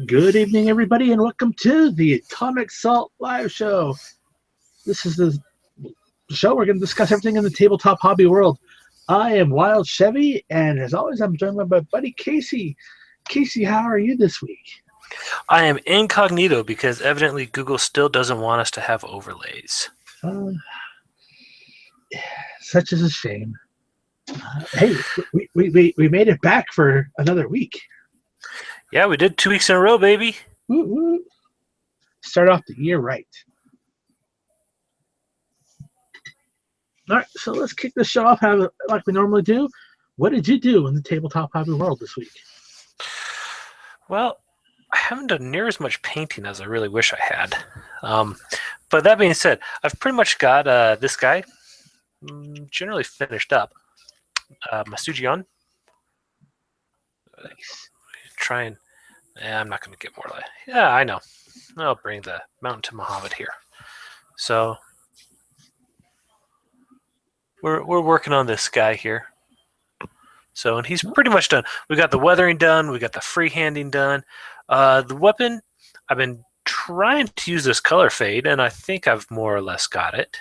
Good evening, everybody, and welcome to the Atomic Salt Live Show. This is the show we're going to discuss everything in the tabletop hobby world. I am Wild Chevy, and as always, I'm joined by my buddy Casey. Casey, how are you this week? I am incognito because evidently Google still doesn't want us to have overlays. Such is a shame. Hey, we made it back for another week. Yeah, we did 2 weeks in a row, baby. Woo, woo. Start off the year right. All right, so let's kick the show off like we normally do. What did you do in the tabletop hobby world this week? Well, I haven't done near as much painting as I really wish I had. But that being said, I've pretty much got this guy generally finished up. Masujion. Nice. I'm not going to get more light. Yeah, I know. I'll bring the Mountain to Muhammad here. So we're working on this guy here. So, and he's pretty much done. We got the weathering done. We got the freehanding done. The weapon, I've been trying to use this color fade, and I think I've more or less got it.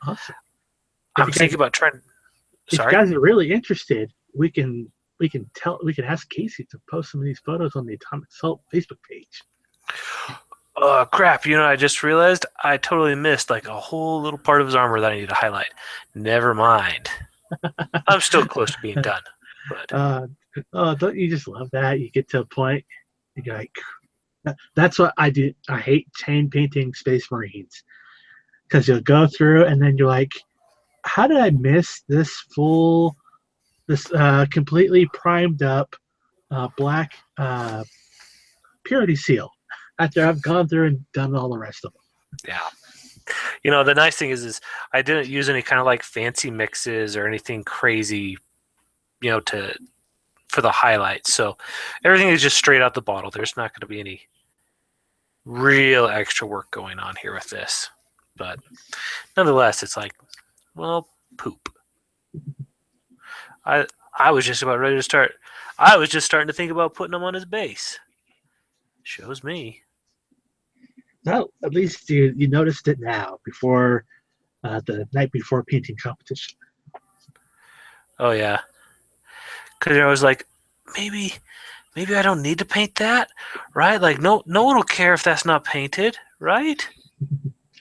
Awesome. I'm thinking about trying. Sorry. If you guys are really interested, we can ask Casey to post some of these photos on the Atomic Salt Facebook page. Oh crap! I just realized I totally missed like a whole little part of his armor that I need to highlight. Never mind. I'm still close to being done. But don't you just love that? You get to a point, you're like, that's what I do. I hate chain painting Space Marines because you'll go through and then you're like, how did I miss this completely primed up black purity seal after I've gone through and done all the rest of them? Yeah. The nice thing is I didn't use any kind of like fancy mixes or anything crazy, for the highlights. So everything is just straight out the bottle. There's not going to be any real extra work going on here with this. But nonetheless, it's like, well, poop. I was just about ready to start. I was just starting to think about putting him on his base. Shows me. Well, at least you noticed it now before the night before painting competition. Oh yeah, because I was like, maybe I don't need to paint that, right? Like no one will care if that's not painted, right?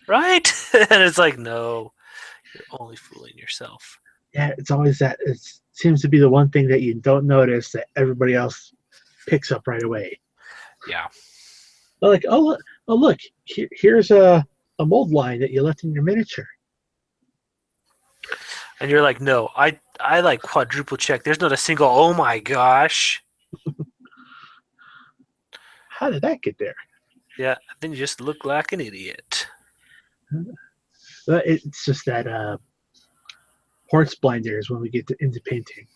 Right? And it's like, no, you're only fooling yourself. Yeah, it's always that. It seems to be the one thing that you don't notice that everybody else picks up right away. Yeah. They're like, oh look, here's a mold line that you left in your miniature. And you're like, no, I like quadruple check. There's not a single, oh my gosh. How did that get there? Yeah, then you just look like an idiot. It's just that horse blinders when we get into painting.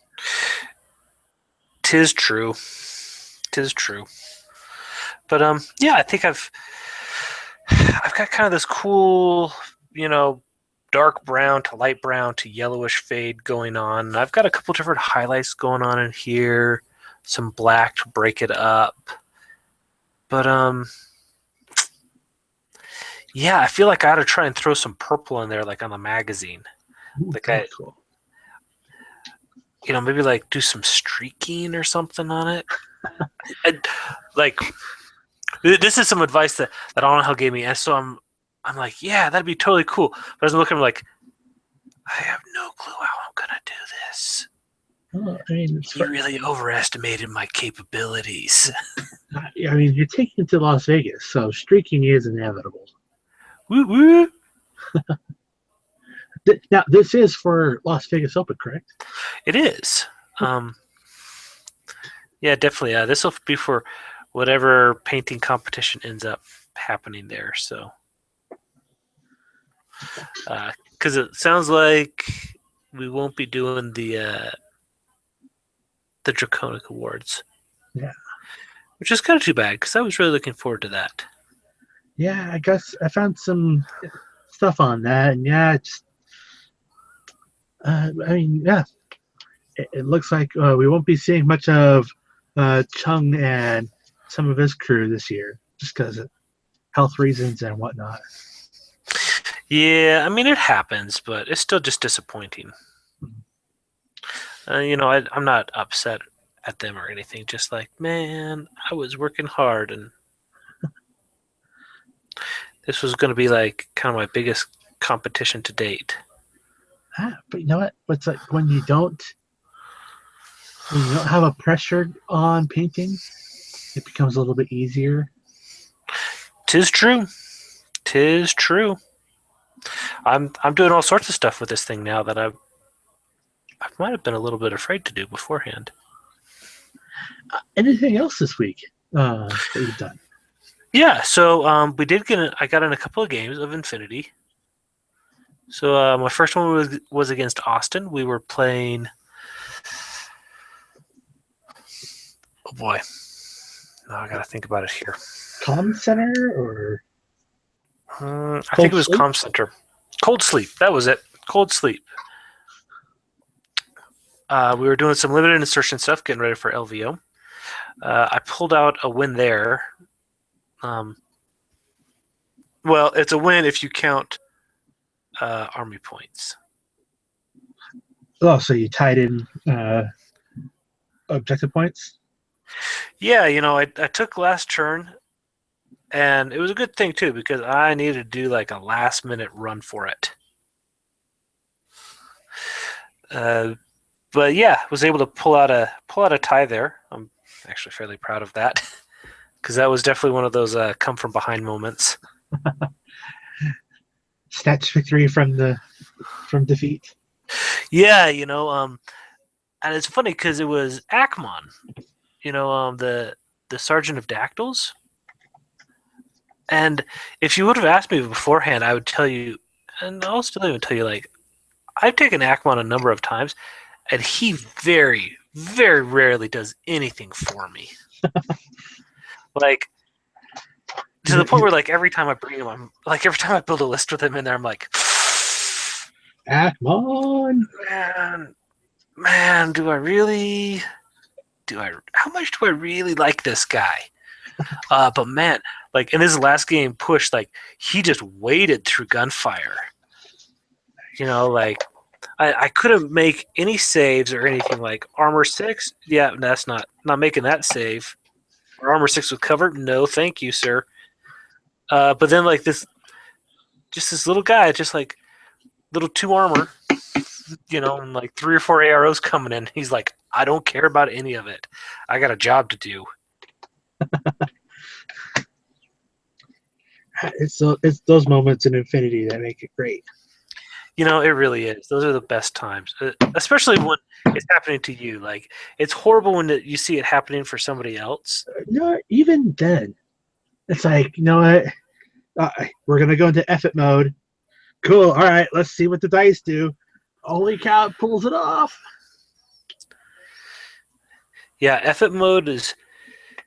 Tis true. But yeah, I think I've got kind of this cool, dark brown to light brown to yellowish fade going on. I've got a couple different highlights going on in here, some black to break it up. But yeah, I feel like I ought to try and throw some purple in there, like on the magazine. Ooh, like cool. Maybe like do some streaking or something on it. This is some advice that Angel gave me, and so I'm like, yeah, that'd be totally cool. But I was looking like, I have no clue how I'm gonna do this. Well, I mean, you really overestimated my capabilities. I mean, you're taking it to Las Vegas, so streaking is inevitable. Woo woo. Now, this is for Las Vegas Open, correct? It is. Yeah, definitely. This will be for whatever painting competition ends up happening there. So, because it sounds like we won't be doing the Draconic Awards. Yeah. Which is kind of too bad because I was really looking forward to that. Yeah, I guess I found some stuff on that, and yeah, it's. I mean, yeah, it looks like we won't be seeing much of Chung and some of his crew this year, just because of health reasons and whatnot. Yeah, I mean, it happens, but it's still just disappointing. I'm not upset at them or anything. Just like, man, I was working hard, and this was going to be like kind of my biggest competition to date. But you know what? It's like when you don't have a pressure on painting, it becomes a little bit easier. 'Tis true. 'Tis true. I'm doing all sorts of stuff with this thing now that I might have been a little bit afraid to do beforehand. Anything else this week that you've done? Yeah, so we did I got in a couple of games of Infinity. So my first one was against Austin. We were playing. Oh boy, now I gotta think about it here. Comm Center or? I think it was Comm Center. Cold Sleep. That was it. Cold Sleep. We were doing some limited insertion stuff, getting ready for LVO. I pulled out a win there. Well, it's a win if you count army points. Oh, so you tied in objective points? Yeah, I took last turn, and it was a good thing too because I needed to do like a last minute run for it. But yeah, was able to pull out a tie there. I'm actually fairly proud of that because that was definitely one of those come from behind moments. Snatch victory from defeat. Yeah, and it's funny because it was Akmon, the Sergeant of Dactyls. And if you would have asked me beforehand, I would tell you, and I'll still even tell you, like, I've taken Akmon a number of times, and he very, very rarely does anything for me. Like, to the point where, like, every time I bring him, I'm like, every time I build a list with him in there, I'm like, Akmon, man, how much do I really like this guy? But man, like in his last game push, like he just waded through gunfire. Like I couldn't make any saves or anything. Like armor 6, yeah, that's not making that save. Or armor 6 with cover, no, thank you, sir. But then like this little guy, just like little 2 armor, and like 3 or 4 AROs coming in. He's like, I don't care about any of it. I got a job to do. It's those moments in Infinity that make it great. It really is. Those are the best times, especially when it's happening to you. Like, it's horrible when you see it happening for somebody else. No, even then, it's like, you know what? We're going to go into effort mode. Cool. All right, let's see what the dice do. Holy cow, it pulls it off. Yeah, effort mode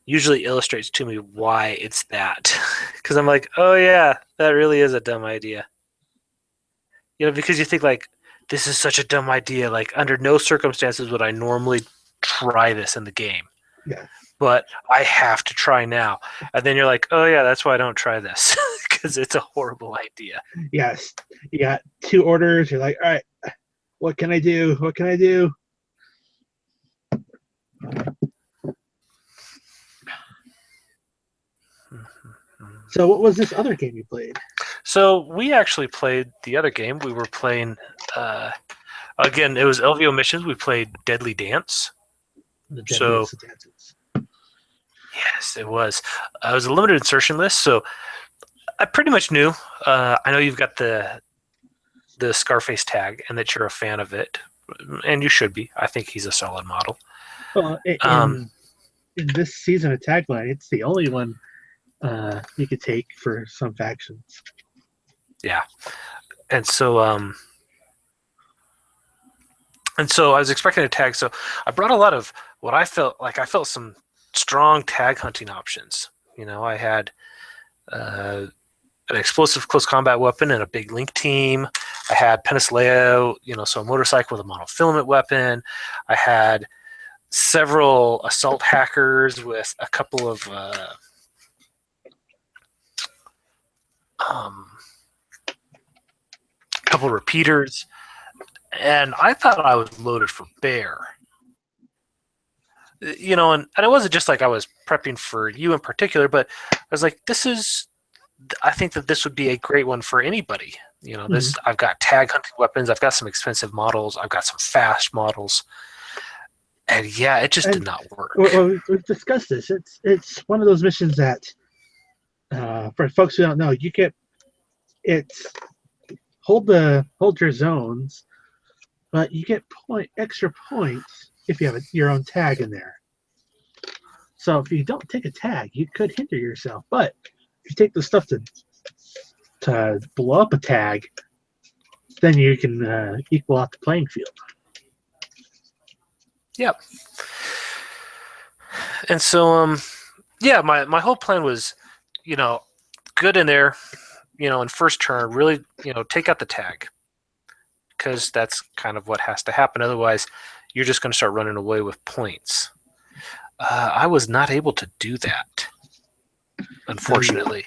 usually illustrates to me why it's that. Because I'm like, oh yeah, that really is a dumb idea. Because you think like, this is such a dumb idea. Like, under no circumstances would I normally try this in the game. Yeah. But I have to try now. And then you're like, oh yeah, that's why I don't try this. Because it's a horrible idea. Yes. You got 2 orders. You're like, all right, what can I do? What can I do? So what was this other game you played? So we actually played the other game. We were playing, again, it was LVO missions. We played Deadly Dance. Yes, it was. It was a limited insertion list, so I pretty much knew. I know you've got the Scarface tag and that you're a fan of it, and you should be. I think he's a solid model. Well, in this season of Tagline, it's the only one you could take for some factions. Yeah, and so I was expecting a tag. So I brought a lot of what I felt some strong tag hunting options. I had an explosive close combat weapon and a big link team. I had Penicillin, so a motorcycle with a monofilament weapon. I had several assault hackers with a couple of repeaters, and I thought I was loaded for bear. And it wasn't just like I was prepping for you in particular, but I was like, I think that this would be a great one for anybody. I've got tag hunting weapons, I've got some expensive models, I've got some fast models, and it just did not work. Well, we've discussed this. It's one of those missions that, for folks who don't know, hold your zones, but you get extra points if you have your own tag in there. So if you don't take a tag, you could hinder yourself. But if you take the stuff to blow up a tag, then you can equal out the playing field. Yep. And so, my whole plan was, good in there, in first turn, really, take out the tag, because that's kind of what has to happen. Otherwise, you're just going to start running away with points. I was not able to do that, unfortunately.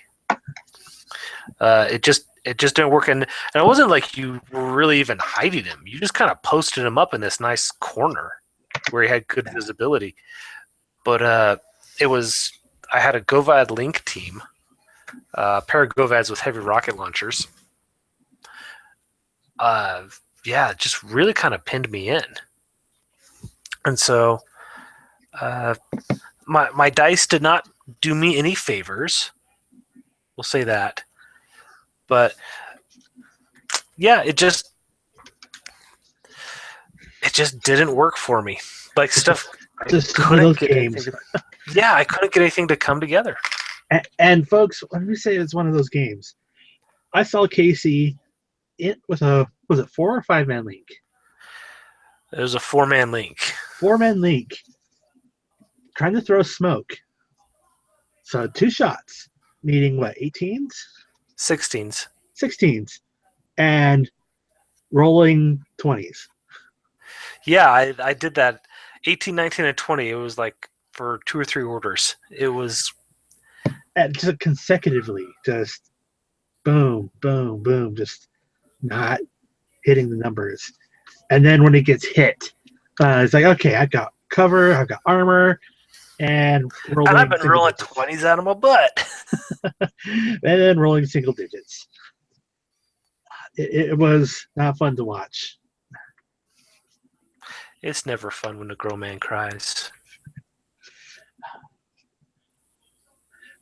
It just didn't work, and it wasn't like you were really even hiding him. You just kind of posted him up in this nice corner where he had good visibility. But I had a Govad Link team, a pair of Govads with heavy rocket launchers. Just really kind of pinned me in. And so my dice did not do me any favors. We'll say that. But it just didn't work for me. Like stuff, just couldn't get games. I couldn't get anything to come together. And folks, let me say it's one of those games. I saw Casey with was it 4 or 5 man link? It was a 4-man link. 4-man link. Trying to throw smoke. So 2 shots, needing what, 18s? 16s. 16s. And rolling 20s. Yeah, I did that. 18, 19, and 20. It was like for 2 or 3 orders. It was... And just consecutively, just boom, boom, boom, just not hitting the numbers. And then when it gets hit, it's like, okay, I've got cover, I've got armor, and I've been rolling 20s out of my butt. And then rolling single digits. It was not fun to watch. It's never fun when a grown man cries.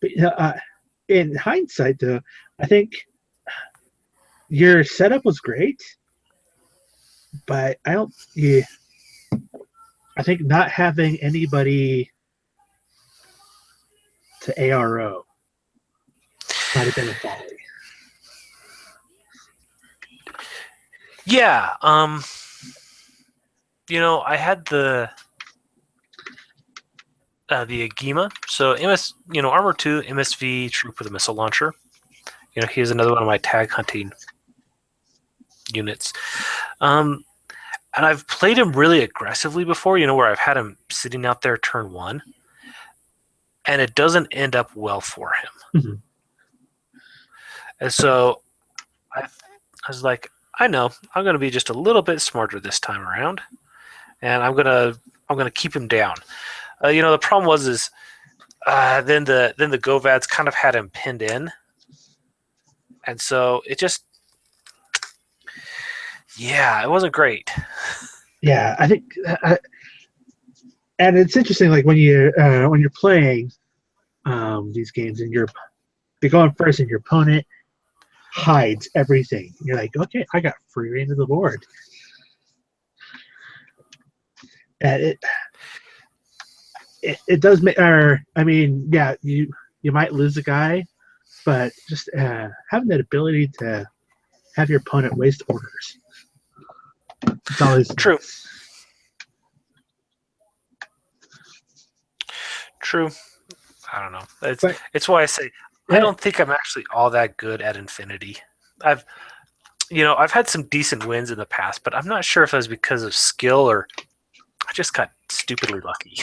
But in hindsight, though, I think your setup was great, but I think not having anybody to ARO might have been a folly. Yeah, I had the Agema, so Armor 2, MSV troop with a missile launcher. Here's another one of my tag hunting units. And I've played him really aggressively before, where I've had him sitting out there turn 1, and it doesn't end up well for him. Mm-hmm. And so I was like, I know I'm going to be just a little bit smarter this time around, and I'm gonna keep him down. The problem was then the Govads kind of had him pinned in, and so it just it wasn't great. Yeah, I think, and it's interesting. Like when you're playing these games, and you're going first, and your opponent hides everything. You're like, okay, I got free reign of the board. And it does make, you might lose a guy, but just having that ability to have your opponent waste orders. It's always true. True. I don't know. It's why I say I don't think I'm actually all that good at Infinity. I've had some decent wins in the past, but I'm not sure if it was because of skill or I just got stupidly lucky.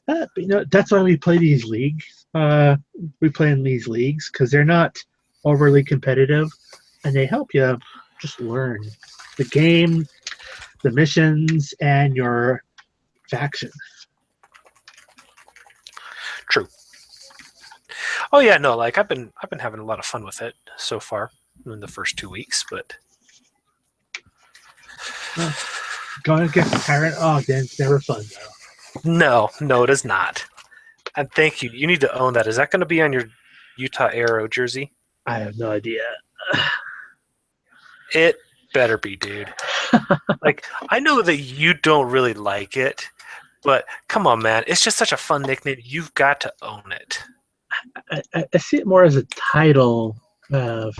That's why we play these leagues. We play in these leagues because they're not overly competitive, and they help you just learn the game, the missions, and your faction. True. Oh yeah, no, like I've been having a lot of fun with it so far in the first 2 weeks, but Going against the Tyrant Ogden, it's never fun though. no, it is not. And thank you. You need to own that. Is that going to be on your Utah Arrow jersey? I have no idea. It better be, dude. Like, I know that you don't really like it, but come on, man. It's just such a fun nickname. You've got to own it. I see it more as a title of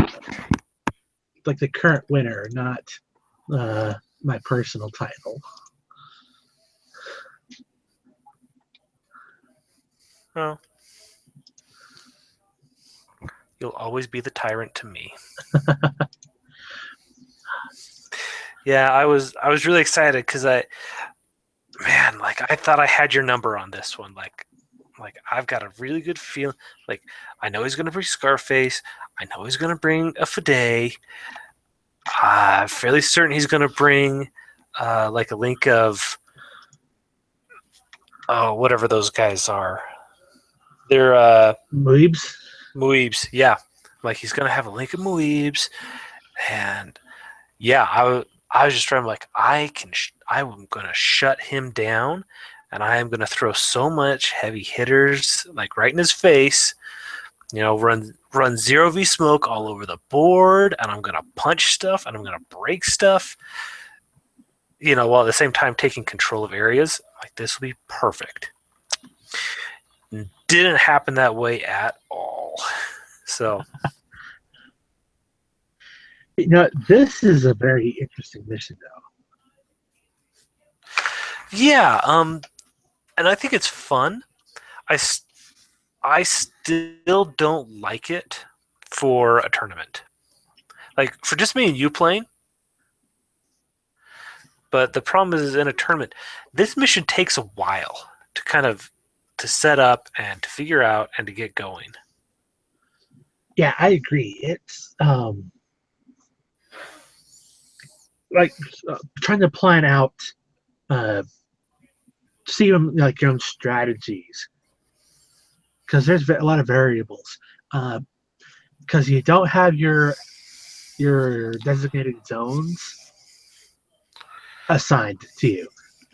like the current winner, not my personal title. Well, you'll always be the tyrant to me. Yeah, I was really excited because I thought I had your number on this one. Like I've got a really good feel. Like I know he's gonna bring Scarface. I know he's gonna bring a Fide. I'm fairly certain he's gonna bring like a link of whatever those guys are. They're Moobs? Muibs. Yeah, like he's gonna have a link of Muibs, and yeah, I was just trying to like I'm gonna shut him down, and I am gonna throw so much heavy hitters like right in his face. You know, run 0v smoke all over the board, and I'm gonna punch stuff, and I'm gonna break stuff. You know, while at the same time taking control of areas. Like this will be perfect. Didn't happen that way at all. So. This is a very interesting mission, though. Yeah, and I think it's fun. I still don't like it for a tournament. Like for just me and you playing. But the problem is in a tournament, this mission takes a while to kind of to set up and to figure out and to get going. Yeah, I agree. It's like trying to plan out, see them like your own strategies, because there's a lot of variables. Because you don't have your designated zones assigned to you.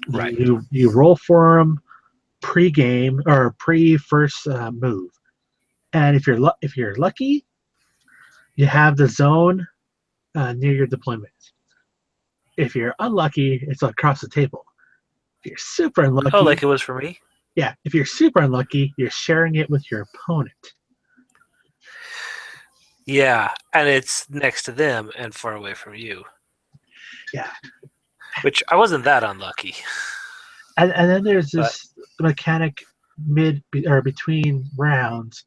Right. You roll for them pre-game or pre-first move, and if you're lucky, you have the zone near your deployment. If you're unlucky, it's across the table. If you're super unlucky, Oh, like it was for me? Yeah, if you're super unlucky, you're sharing it with your opponent. Yeah, and it's next to them and far away from you. Yeah. Which I wasn't that unlucky. And then there's this mechanic between rounds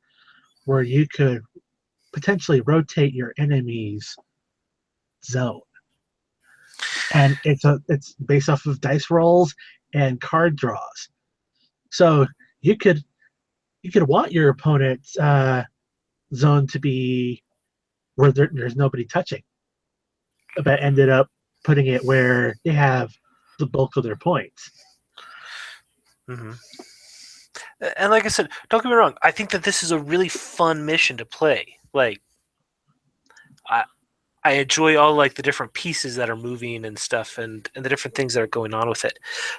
where you could potentially rotate your enemy's zone. And it's based off of dice rolls and card draws. So you could want your opponent's zone to be where there's nobody touching, but ended up putting it where they have the bulk of their points. Mm-hmm. And like I said, don't get me wrong. I think that this is a really fun mission to play. Like, I enjoy all like the different pieces that are moving and stuff, and the different things that are going on with it.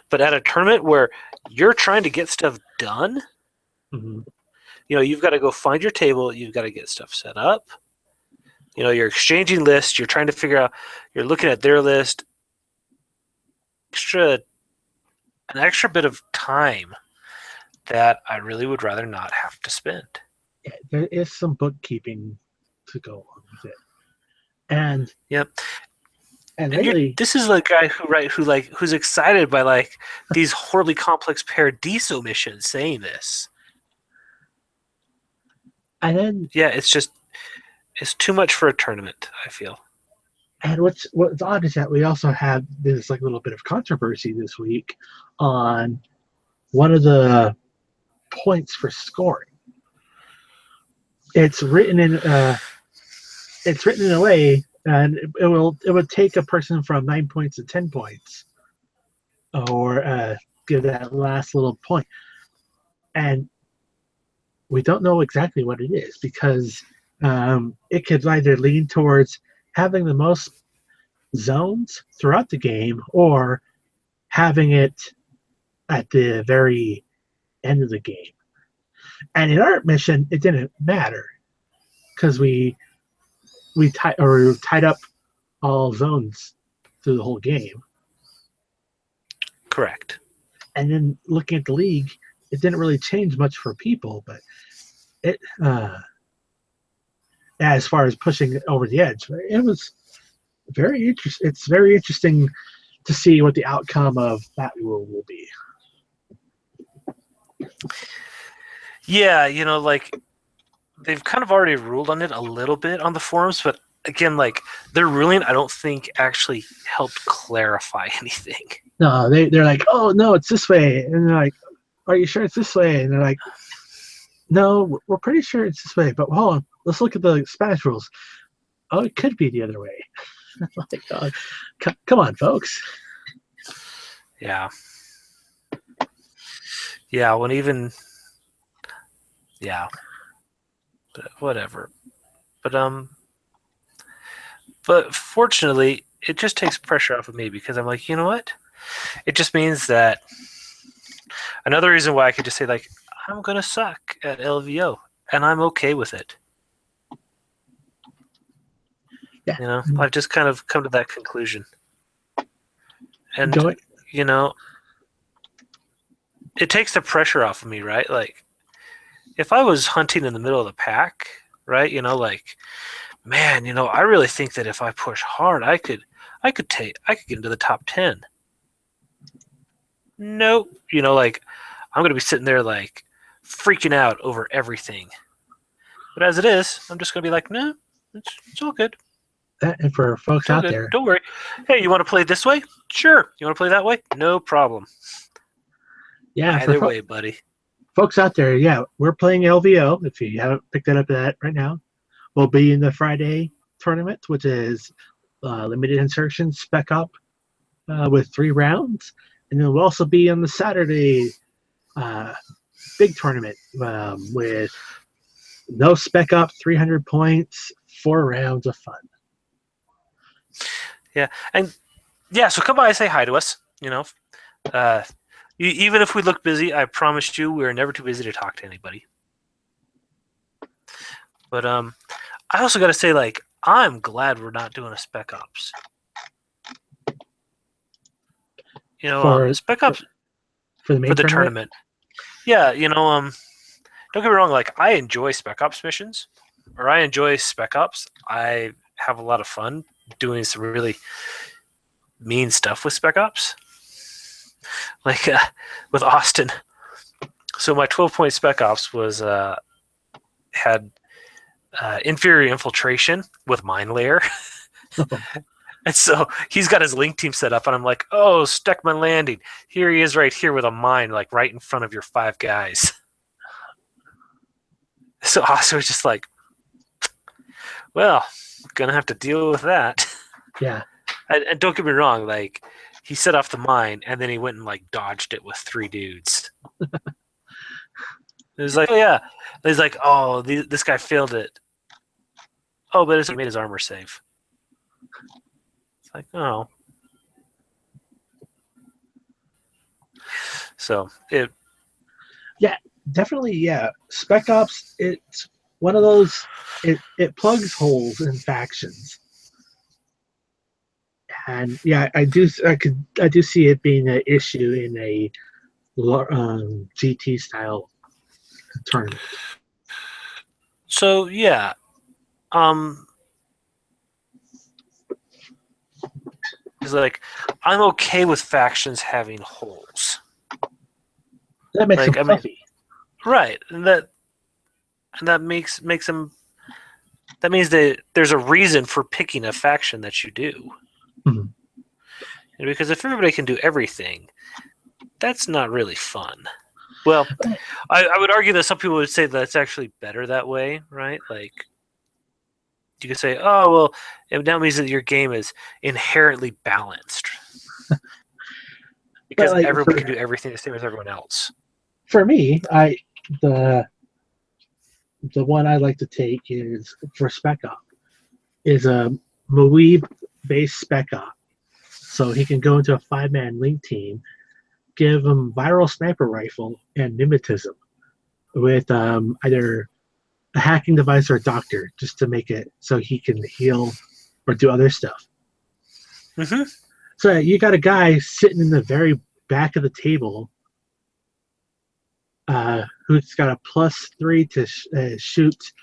But at a tournament where you're trying to get stuff done, Mm-hmm. you know, you've got to go find your table. You've got to get stuff set up. You know, you're exchanging lists. You're trying to figure out. You're looking at their list. An extra bit of time that I really would rather not have to spend. Yeah, there is some bookkeeping to go along with it, and yep. And lately, this is the guy who's excited by like these horribly complex Paradiso missions saying this. And then yeah, it's too much for a tournament, I feel. And what's odd is that we also had this like little bit of controversy this week on one of the points for scoring. It's written in a way, and it would take a person from 9 points to 10 points, or give that last little point, and we don't know exactly what it is because it could either lean towards having the most zones throughout the game or having it at the very end of the game. And in our mission, it didn't matter because we tied up all zones through the whole game. Correct. And then looking at the league, it didn't really change much for people, but it as far as pushing over the edge, it was very interesting. It's very interesting to see what the outcome of that rule will be. Yeah, like they've kind of already ruled on it a little bit on the forums, but again, like their ruling, I don't think actually helped clarify anything. No, they're like, oh no, it's this way, and they're like, are you sure it's this way? And they're like, no, we're pretty sure it's this way, but hold on, let's look at the Spanish rules. Oh, it could be the other way. Like, come on, folks. Yeah. Yeah, when even yeah. But whatever. But fortunately, it just takes pressure off of me because I'm like, you know what? It just means that another reason why I could just say like I'm gonna suck at LVO and I'm okay with it. Yeah. I've just kind of come to that conclusion. And it takes the pressure off of me, right? Like if I was hunting in the middle of the pack, right? Like man, I really think that if I push hard, I could get into the top 10. Nope. Like I'm going to be sitting there like freaking out over everything. But as it is, I'm just going to be like, no, it's all good. And for folks out there, don't worry. Hey, you want to play this way? Sure. You want to play that way? No problem. Yeah, either way, buddy. Folks out there, yeah, we're playing LVO. If you haven't picked that up right now, we'll be in the Friday tournament, which is limited insertion spec up with 3 rounds, and then we'll also be on the Saturday big tournament with no spec up, 300 points, 4 rounds of fun. Yeah, and yeah, so come by and say hi to us. Even if we look busy, I promise you we're never too busy to talk to anybody. But I also got to say, like, I'm glad we're not doing a Spec Ops. Spec Ops for the tournament. Yeah, don't get me wrong. Like, I enjoy Spec Ops missions, or I enjoy Spec Ops. I have a lot of fun doing some really mean stuff with Spec Ops, like with Austin. So my 12-point Spec Ops was had inferior infiltration with mine layer. And so he's got his link team set up, and I'm like, oh, Steckman landing. Here he is right here with a mine, like right in front of your 5 guys. So Austin was just like, well, gonna have to deal with that. Yeah. And don't get me wrong, like, he set off the mine, and then he went and, like, dodged it with 3 dudes. It was like, oh, yeah. He's like, oh, this guy failed it. Oh, but he made his armor save. It's like, oh. So, yeah, definitely, yeah. Spec Ops, it's one of those, it plugs holes in factions. And yeah, I do see it being an issue in a GT style tournament. So yeah, it's like I'm okay with factions having holes. That makes them fluffy, right? And that makes them That means that there's a reason for picking a faction that you do. Mhm. And because if everybody can do everything, that's not really fun. Well, I would argue that some people would say that's actually better that way, right? Like, you could say, oh, well, it now means that your game is inherently balanced. But Because like everybody can do everything the same as everyone else. for me, the one I like to take is for Spec Op is a Moeeb based Spec Op. So he can go into a 5-man link team, give him viral sniper rifle and mimetism with either a hacking device or a doctor, just to make it so he can heal or do other stuff. Mm-hmm. So you got a guy sitting in the very back of the table who's got a +3 to shoot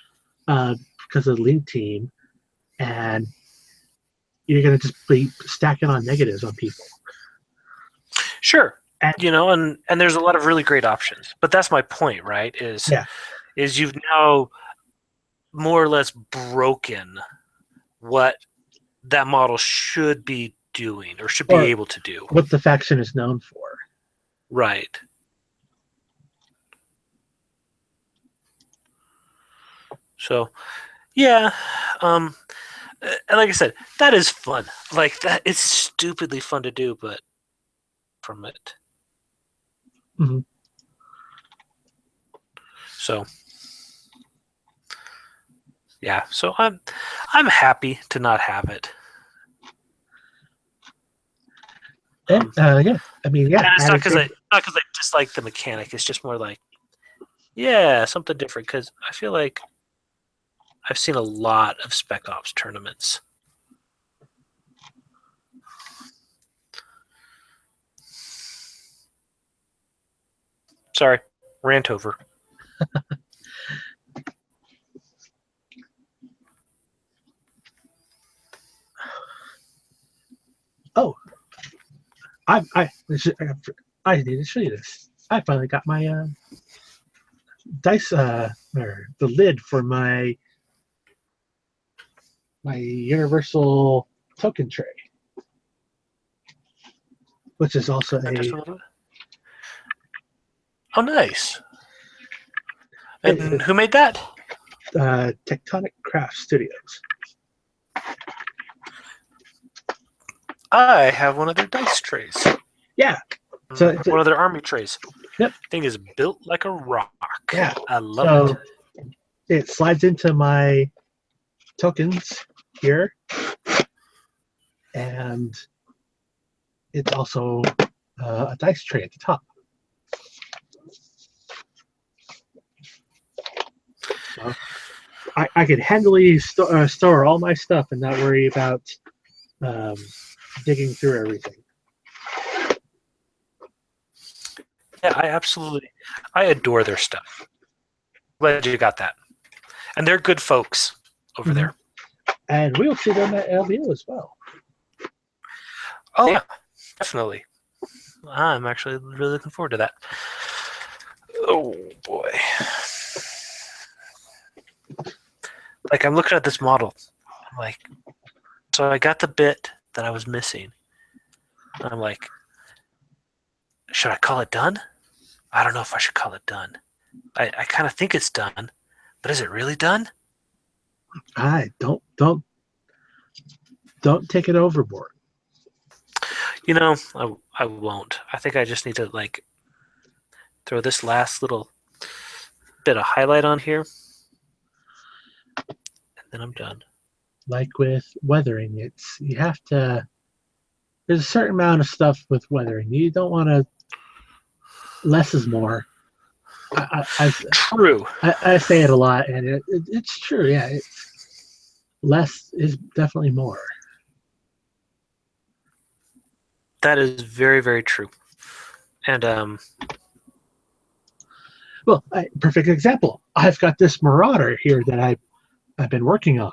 because of the link team, and you're going to just be stacking on negatives on people. Sure. And, And there's a lot of really great options. But that's my point, right? Is you've now more or less broken what that model should be doing or should be able to do. What the faction is known for. Right. So, yeah. And like I said, that is fun. Like, that, it's stupidly fun to do, but from it. Mm-hmm. So, yeah. So I'm happy to not have it. And, yeah, I mean, yeah. And it's not because I dislike the mechanic. It's just more like, yeah, something different. Because I feel like I've seen a lot of Spec Ops tournaments. Sorry, rant over. Oh, I need to show you this. I finally got my dice or the lid for my universal token tray, which is also Oh, nice. And who made that? Tectonic Craft Studios. I have one of their dice trays. Yeah. So it's one of their army trays. Yep. Thing is built like a rock. Yeah. I love it. It slides into my tokens here, and it's also a dice tray at the top. So I could handily store all my stuff and not worry about digging through everything. Yeah, I adore their stuff. Glad you got that. And they're good folks over there. And we'll see them at LVO as well. Oh, yeah, definitely. I'm actually really looking forward to that. Oh, boy. Like, I'm looking at this model. I'm like, so I got the bit that I was missing. I'm like, should I call it done? I don't know if I should call it done. I kind of think it's done, but is it really done? Don't take it overboard. I won't. I think I just need to like throw this last little bit of highlight on here, and then I'm done. Like with weathering, you have to. There's a certain amount of stuff with weathering. You don't want to. Less is more. True. I say it a lot, and it's true. Yeah, less is definitely more. That is very, very true. And well, perfect example. I've got this Marauder here that I've been working on.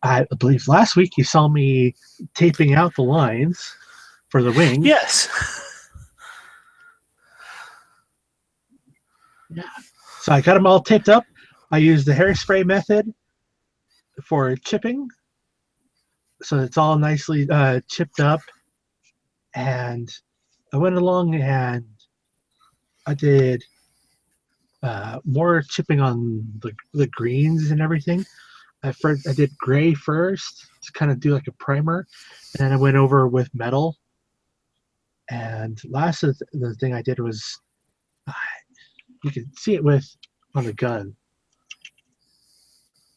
I believe last week you saw me taping out the lines for the wings. Yes. Yeah. So I got them all taped up. I use the hairspray method for chipping, so it's all nicely chipped up. And I went along and I did more chipping on the greens and everything. I did gray first to kind of do like a primer, and then I went over with metal. And last of the thing I did was you can see it with on the gun.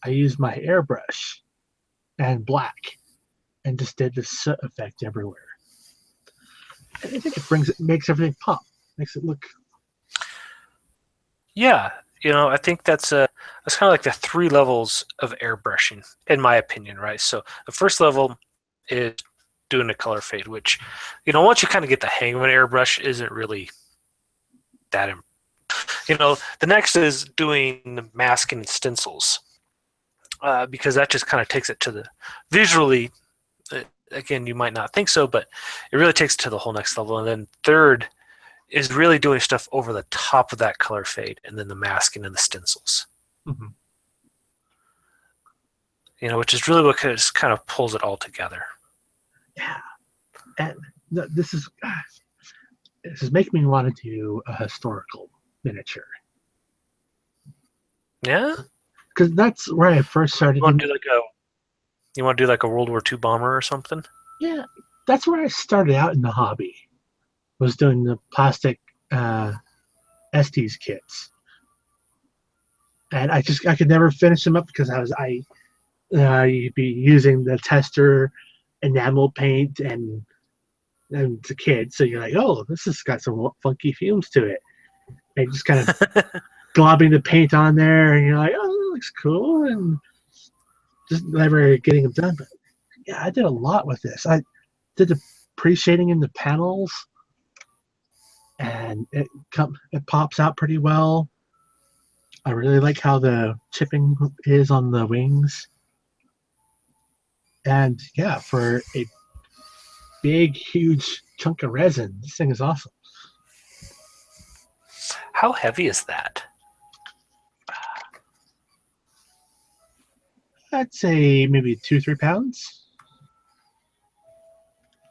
I used my airbrush and black and just did the soot effect everywhere. And I think it makes everything pop, makes it look. Yeah, I think that's kind of like the 3 levels of airbrushing, in my opinion, right? So the first level is doing a color fade, which, once you kind of get the hang of an airbrush, isn't really that. The next is doing masking and stencils, because that just kind of takes it to the visually. Again, you might not think so, but it really takes it to the whole next level. And then third is really doing stuff over the top of that color fade, and then the masking and the stencils. Mm-hmm. Which is really what kind of pulls it all together. Yeah, and this is making me want to do a historical miniature. Yeah, because that's where I first started. You want to do like a World War II bomber or something? Yeah, that's where I started out in the hobby. Was doing the plastic Estes kits, and I could never finish them up because you'd be using the tester enamel paint and it's a kid, so you're like, oh, this has got some funky fumes to it, and just kind of globbing the paint on there, and you're like, oh, that looks cool, and just never getting them done. But yeah, I did a lot with this. I did the pre-shading in the panels, and it pops out pretty well. I really like how the chipping is on the wings. And yeah, for a big, huge chunk of resin, this thing is awesome. How heavy is that? I'd say maybe 2-3 pounds.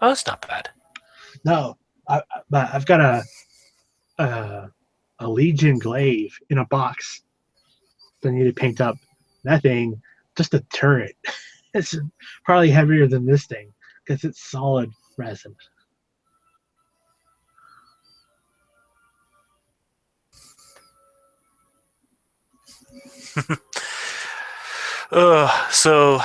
Oh, that's not bad. No, but I've got a Legion glaive in a box that I need to paint up. That thing, just a turret. It's probably heavier than this thing because it's solid resin. So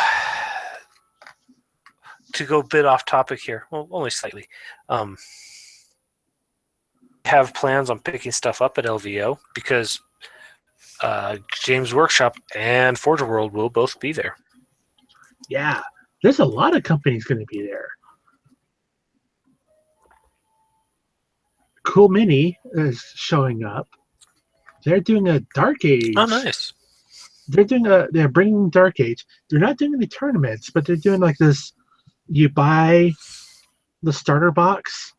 to go a bit off topic here, well, only slightly. Have plans on picking stuff up at LVO because James Workshop and Forge World will both be there. Yeah, there's a lot of companies going to be there. Cool Mini is showing up. They're doing a Dark Age. Oh, nice. They're bringing Dark Age. They're not doing any tournaments, but they're doing like this. You buy the starter box,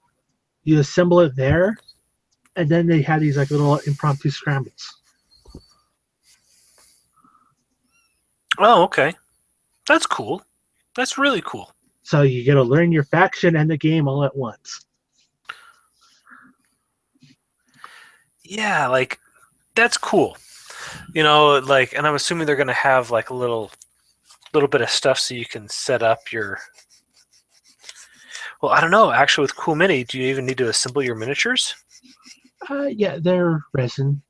you assemble it there, and then they have these like little impromptu scrambles. Oh, okay. That's cool. That's really cool. So you get to learn your faction and the game all at once. Yeah, like that's cool. And I'm assuming they're going to have like a little bit of stuff so you can set up your. Well, I don't know. Actually, with Cool Mini, do you even need to assemble your miniatures? Yeah, they're resin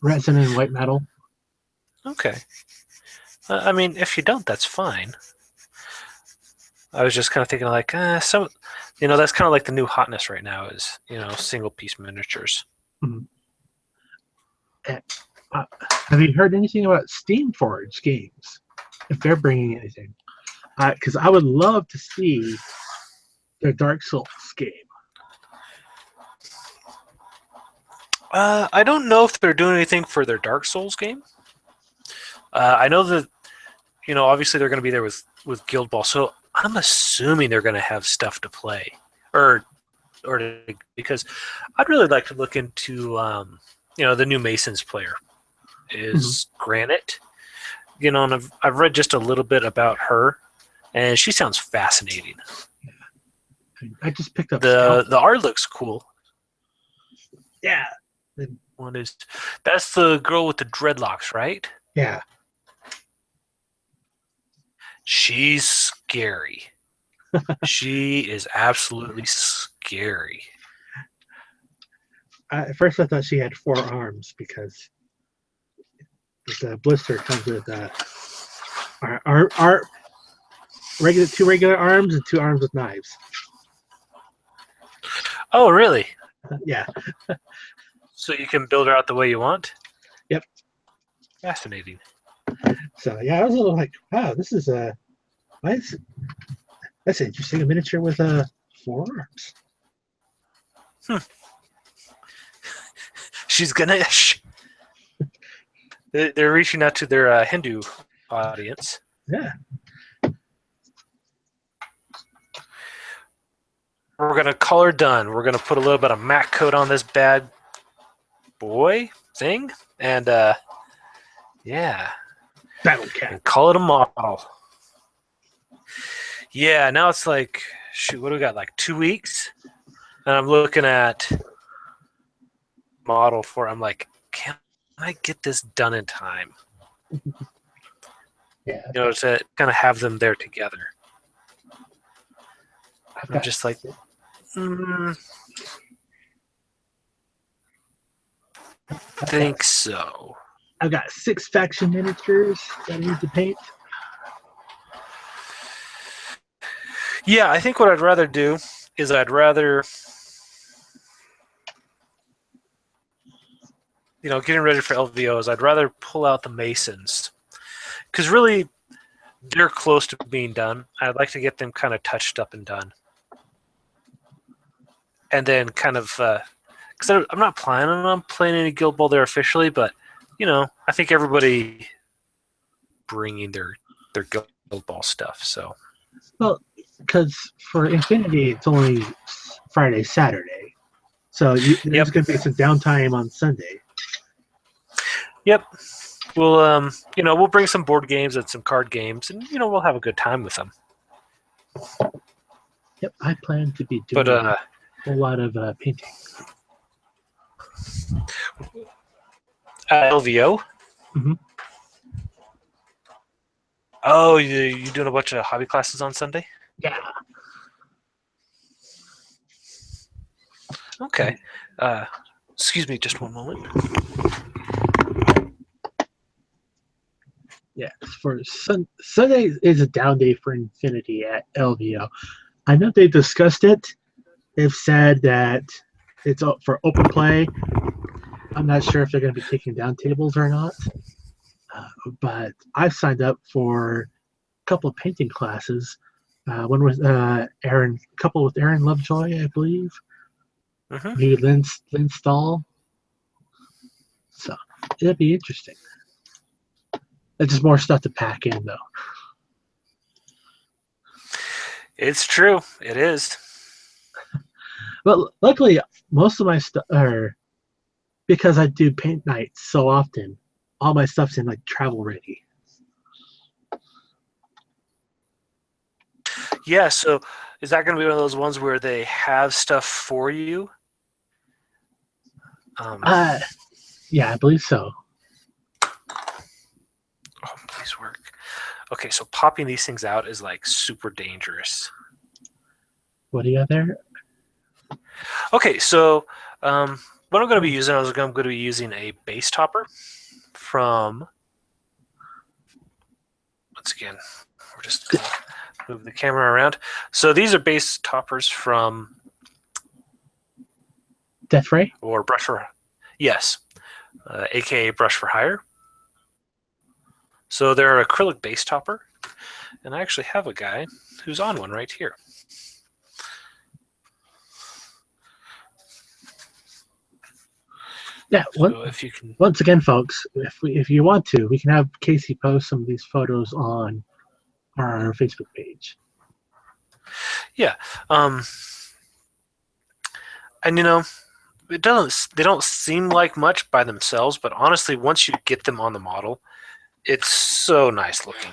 and white metal. Okay. I mean, if you don't, that's fine. I was just kind of thinking like, that's kind of like the new hotness right now is, single piece miniatures. Mm-hmm. Have you heard anything about Steamforge games? If they're bringing anything, because I would love to see their Dark Souls game. I don't know if they're doing anything for their Dark Souls game. I know that, obviously they're going to be there with Guild Ball, so I'm assuming they're going to have stuff to play, because I'd really like to look into, the new Masons player is Granite. You know, and I've read just a little bit about her, and she sounds fascinating. I just picked up the art looks cool. Yeah. That's the girl with the dreadlocks, right? Yeah. She's scary. She is absolutely scary. At first, I thought she had 4 arms because the blister comes with two regular arms and 2 arms with knives. Oh, really? Yeah. So you can build her out the way you want? Yep. Fascinating. So yeah, I was a little like, wow, this is that's interesting. A miniature with 4 arms. She's Ganesh. They're reaching out to their Hindu audience. Yeah. We're going to call her done. We're going to put a little bit of MAC coat on this bad boy thing. And, yeah. Battle Cat. And call it a model. Yeah, now it's like, shoot, what do we got? Like 2 weeks? And I'm looking at model for, I'm like, can I get this done in time? Yeah. You know, to kind of have them there together. I'm just like, think so. I've got 6 faction miniatures that I need to paint. Yeah, I think what I'd rather do is I'd rather, you know, getting ready for LVOs, I'd rather pull out the Masons. Because really, they're close to being done. I'd like to get them kind of touched up and done. And then kind of, because I'm not planning on playing any Guild Ball there officially, but, you know, I think everybody bringing their Guild Ball stuff, so. Well, because for Infinity, it's only Friday, Saturday. So there's going to be some downtime on Sunday. Yep. We'll, you know, we'll bring some board games and some card games, and, you know, we'll have a good time with them. Yep, I plan to be doing a whole lot of painting. LVO? Mm-hmm. Oh, you doing a bunch of hobby classes on Sunday? Yeah. Okay. Excuse me just one moment. Yeah, for Sunday is a down day for Infinity at LVO. I know they discussed it. They've said that it's up for open play. I'm not sure if they're going to be taking down tables or not. But I've signed up for a couple of painting classes. One with Aaron, a couple with Aaron Lovejoy, I believe. Mm-hmm. Maybe Lynn Stahl. So it'll be interesting. It's just more stuff to pack in, though. It's true. It is. But luckily, most of my stuff are, because I do paint nights so often, all my stuff's in like travel ready. Yeah, so is that going to be one of those ones where they have stuff for you? Yeah, I believe so. Oh, please work. Okay, so popping these things out is like super dangerous. What do you got there? Okay, so what I'm going to be using, I'm going to be using a base topper from, once again, we're just going to move the camera around. So these are base toppers from Death Ray? Or Brush for, yes, aka Brush for Hire. So they're acrylic base topper, and I actually have a guy who's on one right here. Yeah. So if you can, once again, folks, if you want to, we can have Casey post some of these photos on our Facebook page. Yeah. And you know, they don't seem like much by themselves, but honestly, once you get them on the model, it's so nice looking.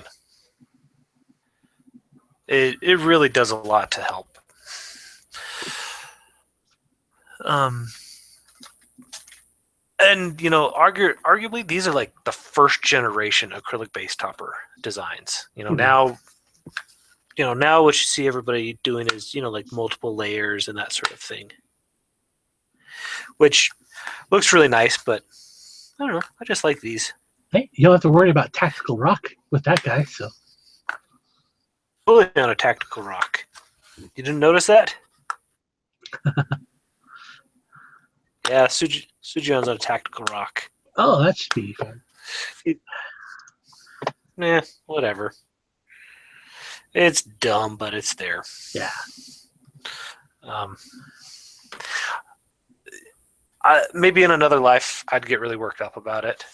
It really does a lot to help. And arguably these are like the first generation acrylic base topper designs. Now what you see everybody doing is like multiple layers and that sort of thing, which looks really nice, but I don't know, I just like these. Hey, you don't have to worry about tactical rock with that guy, so. Fully on a tactical rock. You didn't notice that? Yeah, Sujion's on a tactical rock. Oh, that should be fun. Whatever. It's dumb, but it's there. Yeah. Maybe in another life I'd get really worked up about it,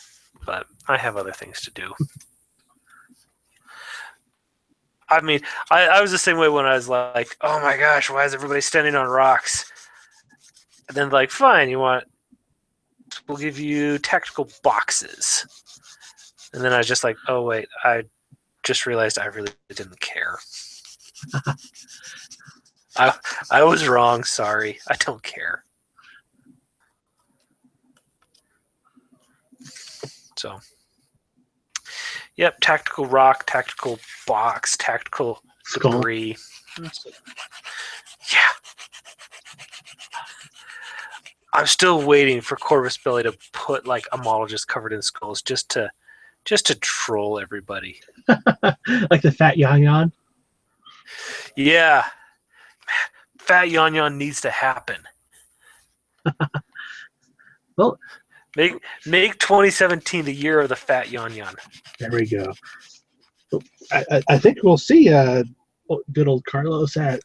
but I have other things to do. I mean, I was the same way when I was like, oh my gosh, why is everybody standing on rocks? And then like, fine, we'll give you tactical boxes. And then I was just like, oh wait, I just realized I really didn't care. I was wrong, sorry. I don't care. So, yep, tactical rock, tactical box, tactical Skull. debris. Yeah. I'm still waiting for Corvus Belly to put like a model just covered in skulls just to troll everybody. Like the fat Yan Yan? Yeah. Fat Yan Yan needs to happen. Well, make 2017 the year of the Fat Yan Yan. There we go. I think we'll see good old Carlos at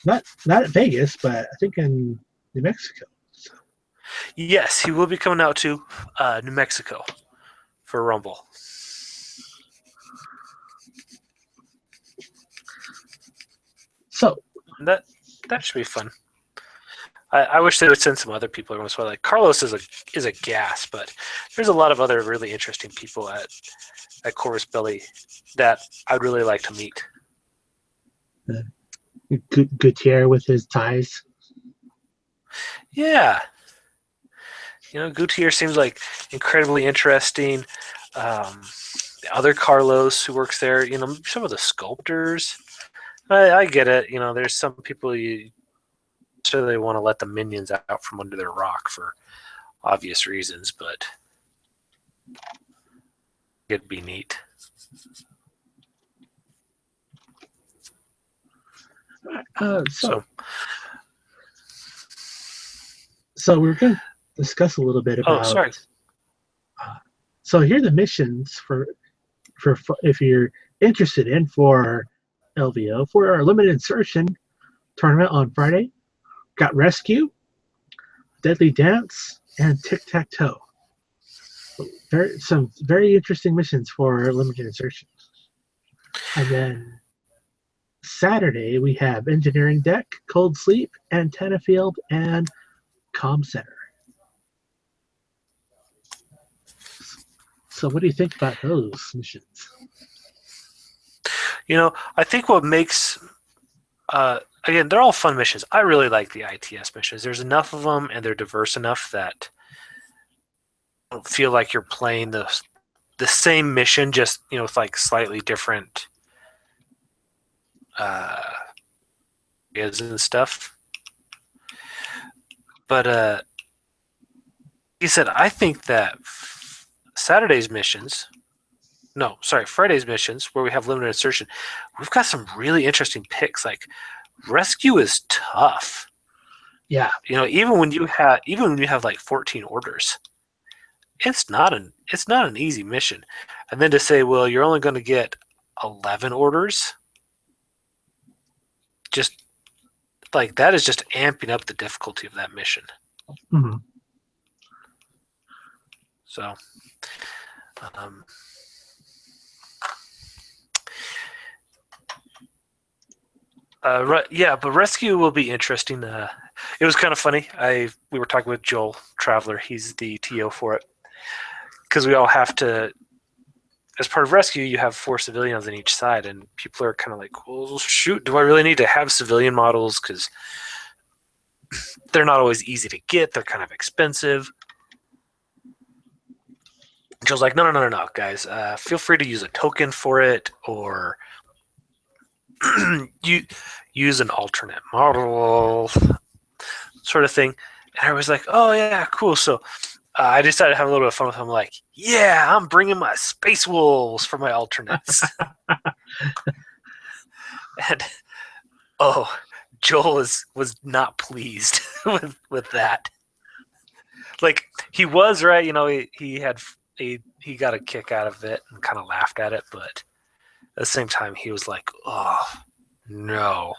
not at Vegas, but I think in New Mexico. So. Yes, he will be coming out to New Mexico for Rumble. So that should be fun. I wish they would send some other people every once in a while. Like Carlos is a gas, but there's a lot of other really interesting people at Corvus Belly that I'd really like to meet. Gutierrez with his ties. Yeah. Gutierrez seems like incredibly interesting. The other Carlos who works there, some of the sculptors. I get it. There's some people so they want to let the minions out from under their rock for obvious reasons, but it'd be neat. So we're going to discuss a little bit about. Oh, sorry. So here are the missions for if you're interested in for LVO for our limited insertion tournament on Friday. Got Rescue, Deadly Dance, and Tic Tac Toe. Some very interesting missions for limited insertion. And then Saturday we have Engineering Deck, Cold Sleep, Antenna Field, and Comm Center. So what do you think about those missions? I think what makes again, they're all fun missions. I really like the ITS missions. There's enough of them, and they're diverse enough that I don't feel like you're playing the same mission, just with like slightly different is and stuff. But like you said, I think that Friday's missions, where we have limited insertion, we've got some really interesting picks. Like Rescue is tough. Yeah. Even when you have like 14 orders, it's not an easy mission. And then to say, well, you're only going to get 11 orders, just like that is just amping up the difficulty of that mission. Mm-hmm. So, but Rescue will be interesting. It was kind of funny. We were talking with Joel Traveler. He's the TO for it, because we all have to, as part of rescue, you have 4 civilians on each side, and people are kind of like, well, shoot, do I really need to have civilian models? Because they're not always easy to get. They're kind of expensive. And Joel's like, no, guys. Feel free to use a token for it, or you use an alternate model sort of thing. And I was like, oh, yeah, cool. So I decided to have a little bit of fun with him. Like, yeah, I'm bringing my Space Wolves for my alternates. And, oh, Joel was not pleased with that. Like, he was, right? You know, he got a kick out of it and kind of laughed at it. But at the same time, he was like, oh, no.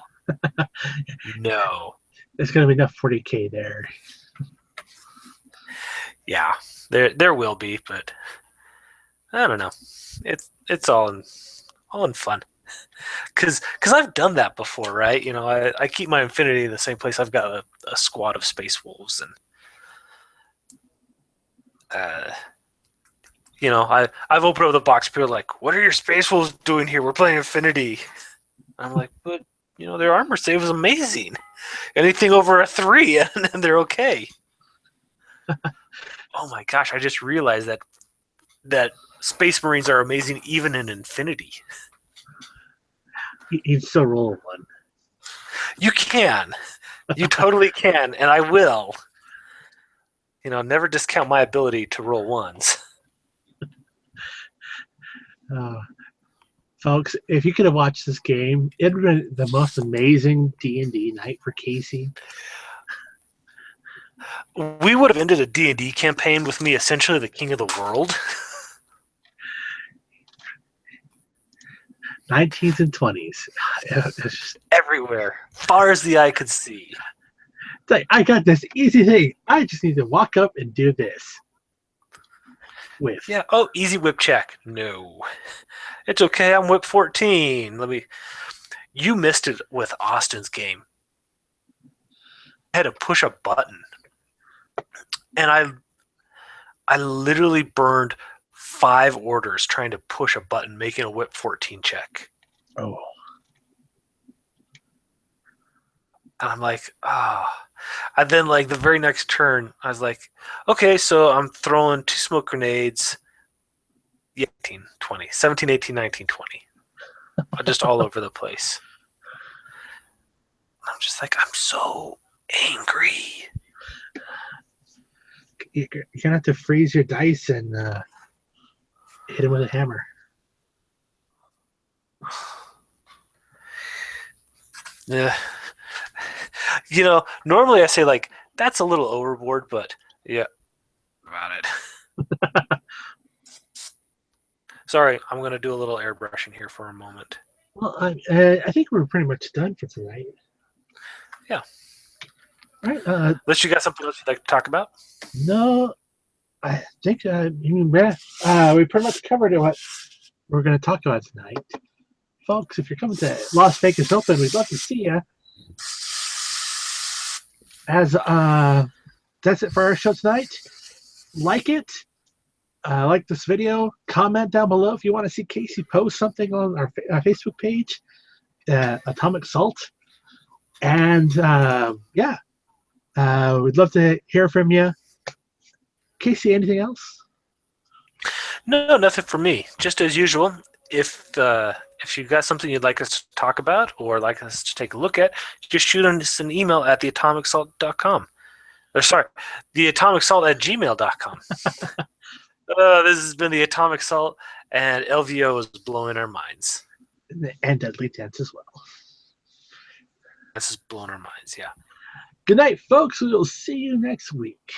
No. There's going to be enough 40K there. Yeah, there will be, but I don't know. It's all in fun. Cause I've done that before, right? You know, I keep my Infinity in the same place. I've got a squad of Space Wolves, and you know, I've opened up the box. People are like, "What are your Space Wolves doing here? We're playing Infinity." I'm like, but you know, their armor save is amazing. Anything over a 3, and they're okay. Oh my gosh! I just realized that Space Marines are amazing even in Infinity. You'd still roll one. You can. You totally can, and I will. You know, never discount my ability to roll ones. Folks, if you could have watched this game, it would have been the most amazing D&D night for Casey. We would have ended a D&D campaign with me essentially the king of the world. 19s and 20s. It's just everywhere, far as the eye could see. It's like, I got this easy thing. I just need to walk up and do this. Whip. Yeah. Oh, easy whip check. No. It's okay. I'm whip 14. You missed it with Austin's game. I had to push a button. And I literally burned 5 orders trying to push a button, making a whip 14 check. Oh. And I'm like, ah. Oh. And then, like, the very next turn, I was like, okay, so I'm throwing 2 smoke grenades. 18, 20, 17, 18, 19, 20. Just all over the place. I'm just like, I'm so angry. You're going to have to freeze your dice and hit him with a hammer. Yeah. You know, normally I say, like, that's a little overboard, but yeah, about it. Sorry, I'm going to do a little airbrushing here for a moment. Well, I think we're pretty much done for tonight. Yeah. All right. Unless you got something else you'd like to talk about? No, I think we pretty much covered what we're going to talk about tonight. Folks, if you're coming to Las Vegas Open, we'd love to see you. As that's it for our show tonight. Like it. Like this video. Comment down below if you want to see Casey post something on our Facebook page, Atomic Salt. And yeah, we'd love to hear from you. Casey, anything else? No, nothing for me. Just as usual, if you've got something you'd like us to talk about or like us to take a look at, just shoot us an email at theatomicsalt.com. Or sorry, theatomicsalt@gmail.com. This has been the Atomic Salt, and LVO is blowing our minds. And Deadly Dance as well. This is blowing our minds, yeah. Good night, folks. We will see you next week.